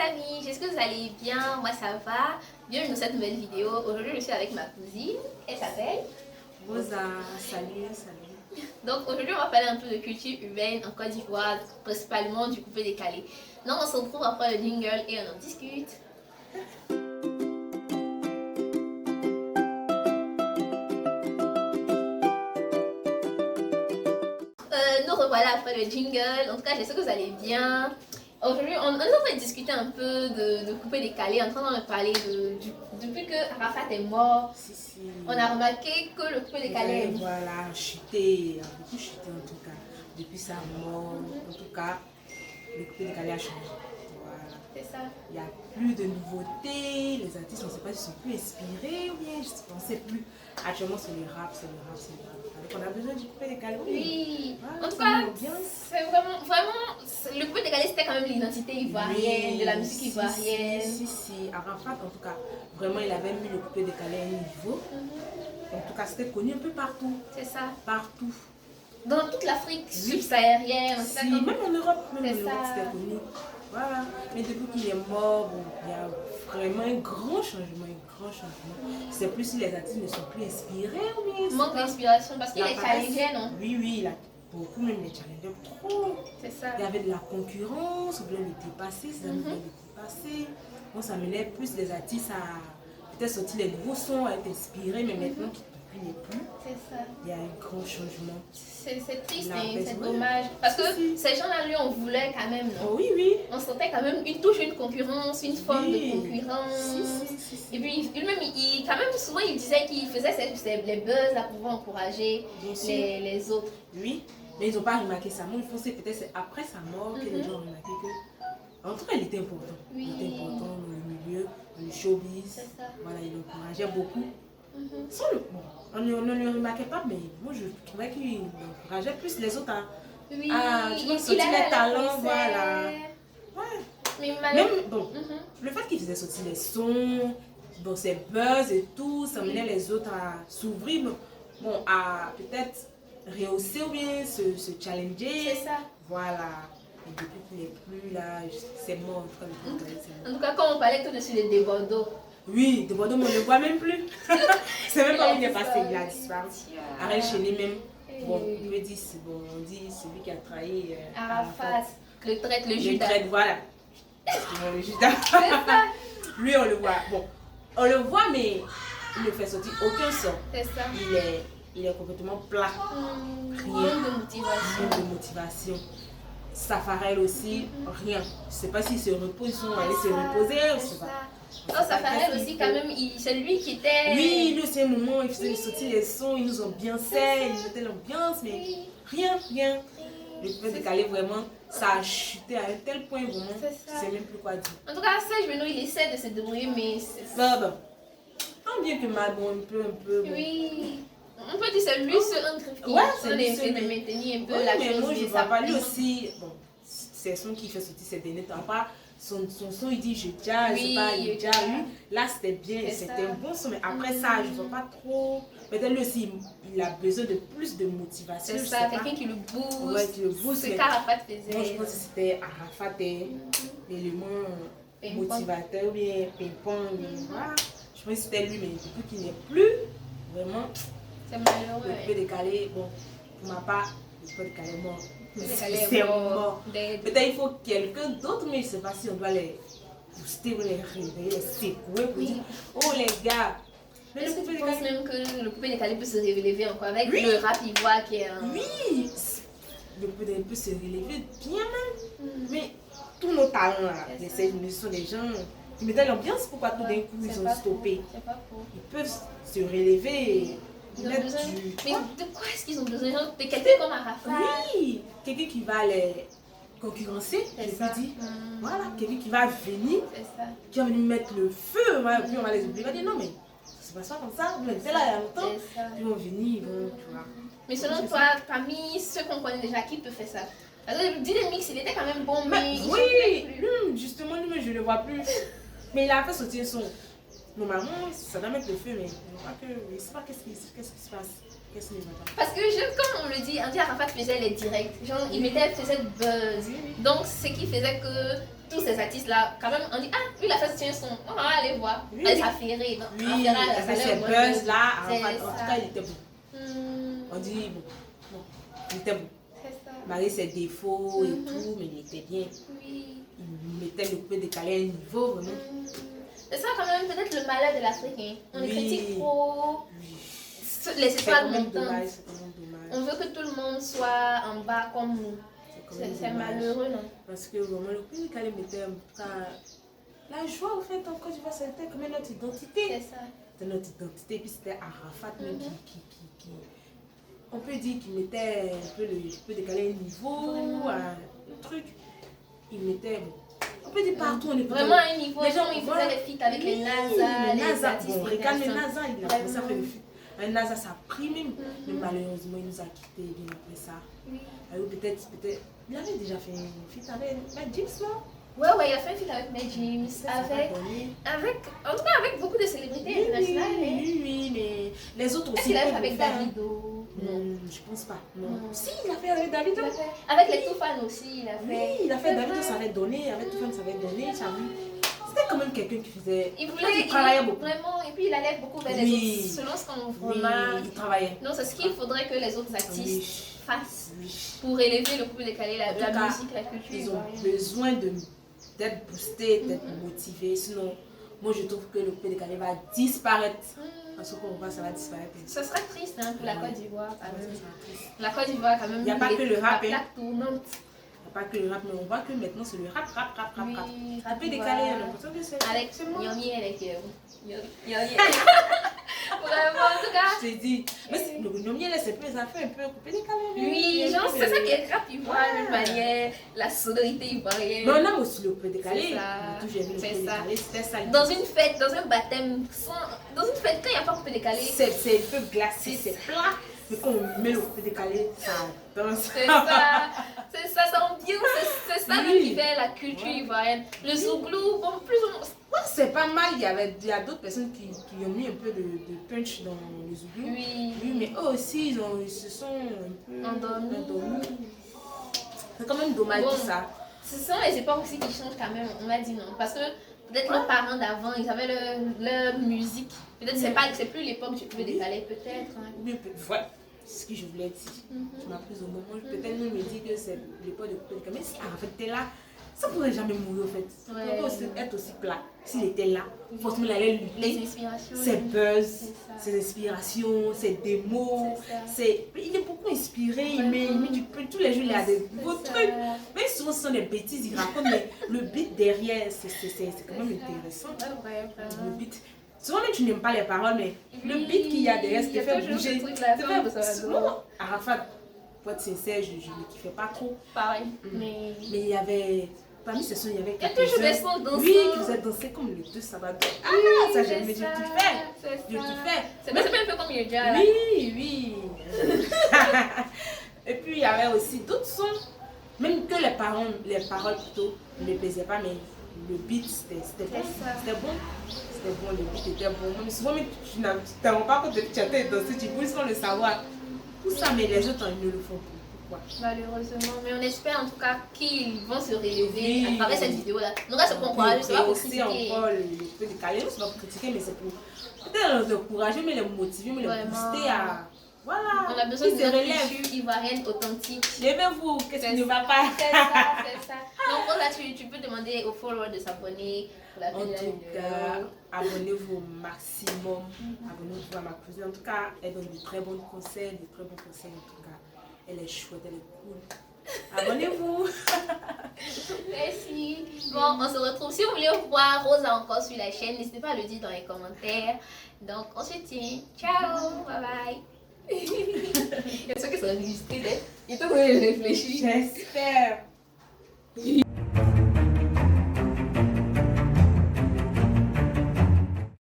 amis, j'espère que vous allez bien, moi ça va. Bienvenue dans cette nouvelle vidéo. Aujourd'hui je suis avec ma cousine, elle s'appelle Rosa. Salut. Donc aujourd'hui on va parler un peu de culture humaine en Côte d'Ivoire, principalement du coupé décalé. Donc on se retrouve après le jingle et on en discute. Nous revoilà après le jingle. En tout cas, j'espère que vous allez bien. Aujourd'hui, on est en train de discuter un peu de coupé décalé, en train de parler depuis que Arafat est mort. Si. On a remarqué que le coupé décalé Voilà, chuté, a beaucoup chuté en tout cas. Depuis sa mort, en tout cas, le coupé décalé a changé. Voilà. C'est ça. Il n'y a plus de nouveautés, les artistes, on ne sait pas s'ils sont plus inspirés ou bien, on ne sait plus. Actuellement, c'est le rap. Donc on a besoin du coupé décalé. Oui. Voilà, En tout cas, bien. c'est vraiment, le coupé décalé, c'était quand même l'identité ivoirienne, de la musique ivoirienne. Si. Arafat, en tout cas, vraiment, il avait mis le coupé décalé à un niveau. En tout cas, c'était connu un peu partout. C'est ça. Partout. Dans toute l'Afrique subsaharienne. Si, même en Europe, c'était connu. Voilà. Mais depuis qu'il est mort, bon, il y a vraiment un grand changement. C'est plus si les artistes ne sont plus inspirés ou bien. Manque d'inspiration parce qu'il est challengé, non? Oui, il a beaucoup même les challenges trop. C'est ça. Il y avait de la concurrence, ou bien le dépasser, c'est le dépasser. Bon, ça menait plus les artistes à peut-être sortir les nouveaux sons, à être inspirés, mais maintenant qu'il n'est plus. C'est ça. Il y a un grand changement. C'est triste et c'est dommage. Parce que ces gens-là, lui, on voulait quand même, non? Oh, oui. On sentait quand même une concurrence, une forme de concurrence. Si. Et puis, lui-même, quand même, souvent, il disait qu'il faisait les buzz là, pour encourager les autres. Oui, mais ils n'ont pas remarqué sa mort. C'est peut-être c'est après sa mort que les gens ont remarqué que. En tout cas, il était important. Oui. Il était important dans le milieu, dans le showbiz. Voilà, il encourageait beaucoup. On ne le remarquait pas, mais moi je trouvais qu'il encourageait plus les autres à sortir les talents, voilà. Ouais. Mais même le fait qu'il faisait sortir les sons, ses buzz et tout, ça menait les autres à s'ouvrir, à peut-être rehausser ou bien se challenger. C'est ça. Voilà. Et depuis qu'il n'est plus là, c'est mort. En tout cas, quand on parlait tout de suite de Bordeaux. Oui, de Bordeaux, on ne le voit même plus. C'est même pas où il est passé, il a disparu. Arel Chéné même. Bon, il me dit, on dit celui qui a trahi Arafat. Le traite, le Judas. Le traite, voilà. Le Judas. Lui, on le voit. Bon, on le voit, mais il ne fait sortir aucun son. C'est ça. Il est complètement plat. Rien. De motivation. Safarel aussi, rien. Je ne sais pas s'ils se reposent, ils sont allés se reposer, je sais pas. Safarel aussi, quand même, c'est lui qui était. Oui, lui, c'est un moment, il faisait sortir les sons, ils nous ambiançaient, ils mettaient l'ambiance, mais rien. Le coupé décalé, vraiment, ça a chuté à un tel point, vraiment, je ne sais même plus quoi dire. En tout cas, Serge Benoît, il essaie de se débrouiller, mais c'est. Tant bien que mal, un peu. Oui. On peut dire que c'est lui seul qui essaie de maintenir un peu la chose. Mais moi, je ne vois pas lui aussi. Bon, c'est son qui fait sortir ces derniers temps. Pas son son, il dit je jazz, c'est pas il jazz. Là, c'était bien, c'était un bon son. Mais après ça, je ne vois pas trop. Peut-être lui aussi, il a besoin de plus de motivation. C'est ça, quelqu'un qui le booste. Ouais, qui le booste. Ce qu'Arafat faisait. Moi, je pense que c'était Arafat, l'élément motivateur, ou bien ping-pong. Voilà. Je pense que c'était lui, mais depuis qu'il n'est plus, vraiment. C'est malheureux. Le coupé décalé, bon, pour ma part, le coupé décalé est mort. C'est mort. Peut-être il faut quelqu'un d'autre, mais je ne sais pas si on doit les booster ou les réveiller, les secouer pour dire oh les gars. Est-ce que tu penses même que le coupé décalé peut se relever encore avec le rap ivoire qui est un. Oui, le coupé décalé peut se relever bien même. Mais tous nos talents là, ce sont des gens qui mettaient l'ambiance, pourquoi tout d'un coup ils ont stoppé. Ils peuvent se relever. Ils ont besoin. Mais de quoi est-ce qu'ils ont besoin? De quelqu'un comme Arafat? Oui, quelqu'un qui va les concurrencer, je peux dire. Voilà, quelqu'un qui va venir, qui va venir mettre le feu, puis on va les oublier. On va dire non, mais ça se passe pas comme ça, vous êtes là il y a longtemps. Puis ils vont venir, ils vont, tu vois. Mais selon toi, parmi ceux qu'on connaît déjà, qui peut faire ça? Parce que Dynamix, il était quand même bon, mais. Oui, justement, lui, je ne le vois plus. Mais il a fait sortir son. Normalement, ça doit mettre le feu, mais je ne sais pas qu'est-ce qui se passe. Qu'est-ce qu'il va pas. Parce que, comme on le dit, Andy Arafat faisait les directs. Genre, il faisait le buzz. Donc, ce qui faisait que tous ces artistes-là, quand même, on dit, ah, lui, il a fait ce son, on va aller voir. Oui. Elle s'affairait. Oui, il a fait ses buzz là. En tout cas, il était bon. On dit, bon, il était bon. Malgré ses défauts et tout, mais il était bien. Oui. Il mettait le coupé décalé à un niveau, vraiment. C'est ça, quand même, peut-être le malheur de l'Afrique. Hein. On les critique trop. Oui. Les C'est étoiles quand même montantes. dommage, c'est quand même dommage. On veut que tout le monde soit en bas comme nous. C'est malheureux, non? Parce que vraiment, le coupé décalé mettait en tout cas la joie, au fait, en Côte d'Ivoire, c'était comme notre identité. C'est ça. C'était notre identité, et puis c'était Arafat même qui on peut dire qu'il mettait un peu le coupé décalé un niveau, un truc. Il mettait, bon, on peut dire partout, on est vraiment à un niveau. Les gens, ils faisaient les feats avec les NASA, les artistes. Bon, regarde les NASA, il a commencé à faire le feat. Un NASA, ça a pris même. Mais malheureusement, il nous a quittés bien après ça. Oui. Alors peut-être, il avait déjà fait un feat avec James, non? Ouais, il a fait un feat avec Mel James, en tout cas avec beaucoup de célébrités internationales. Oui, mais les autres aussi. Est-ce qu'il a fait avec Davido? Non, je pense pas. Non. Si, il a fait avec Davido. Avec les Toufan aussi, il a fait. Oui, il a fait Davido, ça avait donné. Avec Toufan, ça avait donné. C'était quand même quelqu'un qui faisait. Il travaillait beaucoup. Vraiment, et puis il allait beaucoup vers les autres. Selon ce qu'on remarque. Il travaillait. Non, c'est ce qu'il faudrait que les autres artistes fassent pour élever le couple décalé, la musique, la culture. Ils ont besoin d'être boostés, d'être motivés. Sinon, moi je trouve que le couple décalé va disparaître. Parce qu'on voit, ça va disparaître. Ce serait triste hein, pour la Côte d'Ivoire. La Côte d'Ivoire, quand même. Il n'y a pas que le rap. La tournante. Pas que le rap, mais on voit que maintenant c'est le rap. Oui, un peu décalé, on a l'impression que c'est. Avec Yomi, avec vraiment, en tout cas. Je t'ai dit. Mais le Yomi, c'est plus ça fait un peu coupé décalé. Oui, genre, c'est ça qui est rap ivoirien, d'une manière, la sonorité ivoirienne. Mais on a aussi le coupé décalé. C'est ça. C'était ça. Dans une fête, dans un baptême, dans une fête, quand il n'y a pas coupé décalé, c'est un peu glacé, c'est plat. Mais quand on met le coupé décalé, ça danse. C'est ça, ça ambiance, c'est ça même qui fait la culture ivoirienne. Le zouglou, bon, plus ou moins. Ouais, c'est pas mal, il y a d'autres personnes qui ont mis un peu de punch dans le zouglou. Oui, mais eux aussi, ils se sont un peu endormis. C'est quand même dommage tout ça. Ce sont les époques aussi qui changent quand même, on m'a dit non. Parce que peut-être nos parents d'avant, ils avaient leur musique. Peut-être c'est plus l'époque du coupé décalé, peut-être. Ouais, c'est ce que je voulais dire. Tu m'as pris au moment. Peut-être nous me dit que c'est l'époque de coupé décalé. Mais si Arafat était là, ça pourrait jamais mourir en fait. Il pourrait aussi être aussi plat. S'il était là, forcément il allait lutter. Les inspirations. Ses buzz, ses inspirations, ses démos. Il est beaucoup inspiré, il met du peu. Tous les jours il a des beaux trucs. Même souvent ce sont des bêtises, il raconte, mais le beat derrière, c'est quand même intéressant. Le beat. Souvent même tu n'aimes pas les paroles, mais le beat qu'il y a derrière, te fait bouger. Non, Arafat, pour être sincère, je ne le kiffais pas trop. Pareil. Mais il y avait. Parmi ces sons, il y avait quelques toujours des sons dansants. Oui, qui faisaient danser comme le 2 Sabado. Ah, ça j'aime, j'ai tout fait. C'est un peu comme Yoja. Oui. Et puis il y avait aussi d'autres sons, même que les paroles plutôt ne me plaisaient pas, mais le beat c'était bon. C'était bon, le beat était bon. Même souvent, tu n'as pas compte de chanter et danser, tu bouges sans le savoir. Tout ça, mais les autres ne le font pas. Malheureusement, mais on espère en tout cas qu'ils vont se relever à travers cette vidéo-là. Nous, on se encourager, c'est pas pour critiquer. Encore le peu décalé, c'est pas pour critiquer, mais c'est pour peut-être les encourager, mais les motiver, mais les booster à. Voilà. On a besoin d'une culture ivoirienne authentique. Levez-vous, qu'est-ce qui ne va pas? C'est ça. Donc là, tu peux demander aux followers de s'abonner. En tout cas, abonnez-vous au maximum. Abonnez-vous à ma cousine. En tout cas, elle donne de très bons conseils, en tout cas. Elle est chouette, elle est cool. Abonnez-vous. Merci. Bon, on se retrouve. Si vous voulez voir Rosa encore sur la chaîne, n'hésitez pas à le dire dans les commentaires. Donc, on se tient. Ciao. Bye bye. Est-ce que ça va enregistrer? Il faut que je réfléchisse. J'espère.